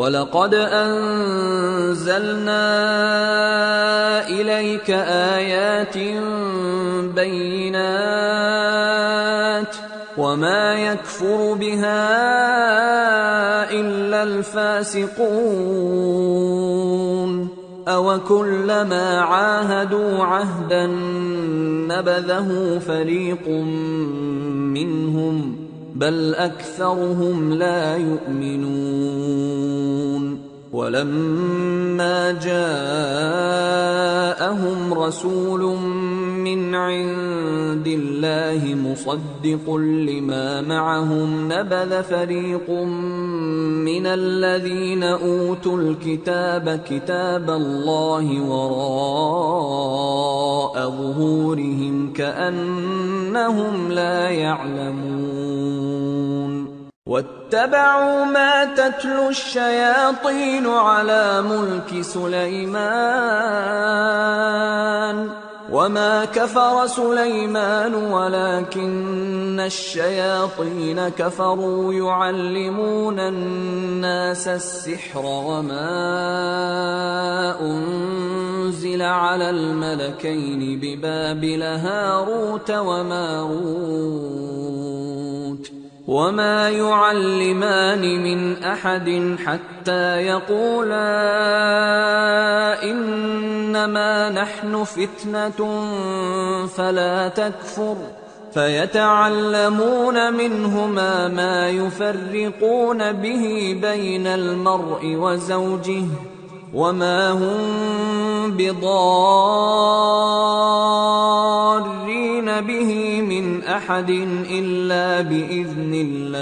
वलक़द अंज़लना इलैका आयातिन बय्यिनात वमा यकफुरु बिहा इल्लल फ़ासिक़ून अवकुल्लमा आहादू अहदन नबज़हु फ़रीक़ुम मिन्हुम बल अक्सरुहुम ला युमिनून वलम्मा जाअहुम रसूलुम मिन इंदिल्लाहि मुसद्दिक़ुन लिमा मअहुम नबज़ फ़रीक़ुम मिनल्लज़ीना ऊतुल किताब किताबल्लाहि वराअ ज़ुहूरिहिम कअन्नहुम ला यअलमून वत्तबअू मा तत्लु अश्शयातीन अला मुल्क सुलैमान वमा कफर सुलैमान वलाकिन्न अश्शयातीन कफरू युअल्लिमून अन्नास अस्सिह्र वमा उन्ज़िल अलल मलकैनि बिबाबिल हारूत वमारूत वमा युअल्लिमान मिन अहदिन हत्ता यक़ूला इन्नमा नहनु फित्नतुन फला तकफुर फयतअल्लमून मिन्हुमा मा युफर्रिqūन बिही बैनल मर्इ व ज़ौजिहि वमा हुम बिदार्रीन बिही मिन अहदिन इल्ला बिइज़्निल्लाह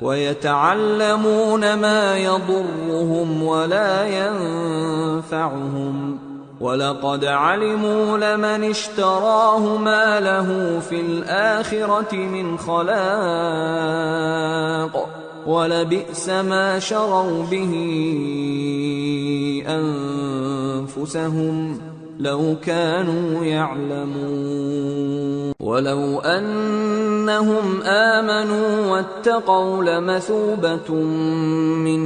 वयतअल्लमून मा यदुर्रुहुम वला यंफअहुम वलक़द अलिमू लमन इश्तराहु मा लहु फिल आखिरति मिन खलाक़ वलबिअस मा शरौ बिही अनफुसहुम लौ कानू यअलमून वलौ अन्नहुम आमनू वत्तक़ौ लमसूबतुम मिन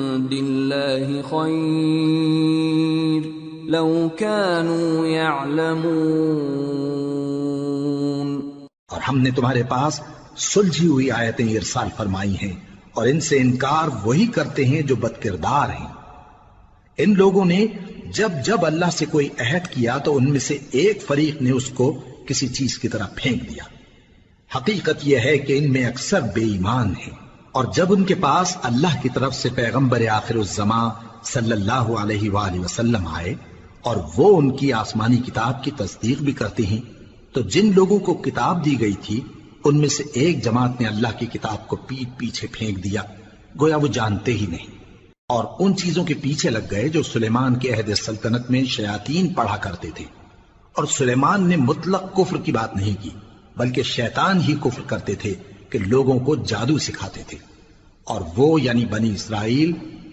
इंदिल्लाहि खैर लौ कानू यअलमून। और हमने तुम्हारे पास सुलझी हुई आयतें इरसाल फरमाई हैं और इनसे इनकार वही करते हैं जो बदकिरदार हैं। इन लोगों ने जब जब अल्लाह से कोई अहद किया तो उनमें से एक फरीक ने उसको किसी चीज की तरह फेंक दिया। हकीकत यह है कि इनमें अक्सर बेईमान हैं। और जब उनके पास अल्लाह की तरफ से पैगंबर आखिरुज़्ज़मा सल्लल्लाहु अलैहि वसल्लम आए और वो उनकी आसमानी किताब की तस्दीक भी करते हैं, तो जिन लोगों को किताब दी गई थी उनमें से एक जमात ने अल्लाह की किताब को पीठ पीछे फेंक दिया, गोया वो जानते ही नहीं, और उन चीजों के पीछे लग गए जो सुलेमान के अहद सल्तनत में शयातीन पढ़ा करते थे। और सुलेमान ने मुतलक कुफ्र की बात नहीं की, बल्कि शैतान ही कुफ्र करते थे कि लोगों को जादू सिखाते थे। और वो यानी बनी इसराइल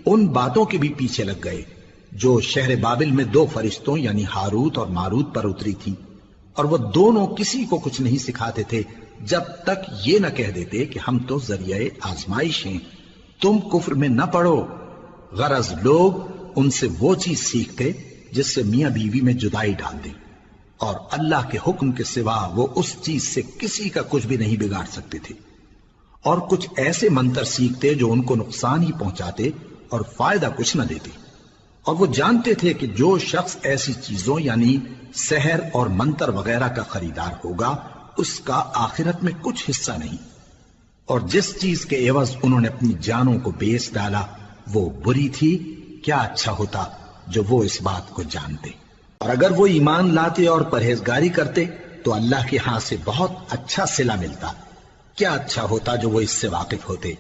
उन बातों के भी पीछे लग गए जो शहर बाबिल में दो फरिश्तों यानी हारूत और मारूत पर उतरी थी। और वो दोनों किसी को कुछ नहीं सिखाते थे जब तक ये न कह देते कि हम तो जरिए आजमाइश हैं, तुम कुफ्र में न पड़ो। गरज लोग उनसे वो चीज सीखते जिससे मियां बीवी में जुदाई डाल दे, और अल्लाह के हुक्म के सिवा वो उस चीज से किसी का कुछ भी नहीं बिगाड़ सकते थे। और कुछ ऐसे मंत्र सीखते जो उनको नुकसान ही पहुंचाते और फायदा कुछ न देते। और वो जानते थे कि जो शख्स ऐसी चीजों यानी सहर और मंत्र वगैरह का खरीदार होगा उसका आखिरत में कुछ हिस्सा नहीं। और जिस चीज के एवज उन्होंने अपनी जानों को बेच डाला वो बुरी थी। क्या अच्छा होता जो वो इस बात को जानते। और अगर वो ईमान लाते और परहेजगारी करते तो अल्लाह के हाथ से बहुत अच्छा सिला मिलता। क्या अच्छा होता जो वो इससे वाकिफ होते।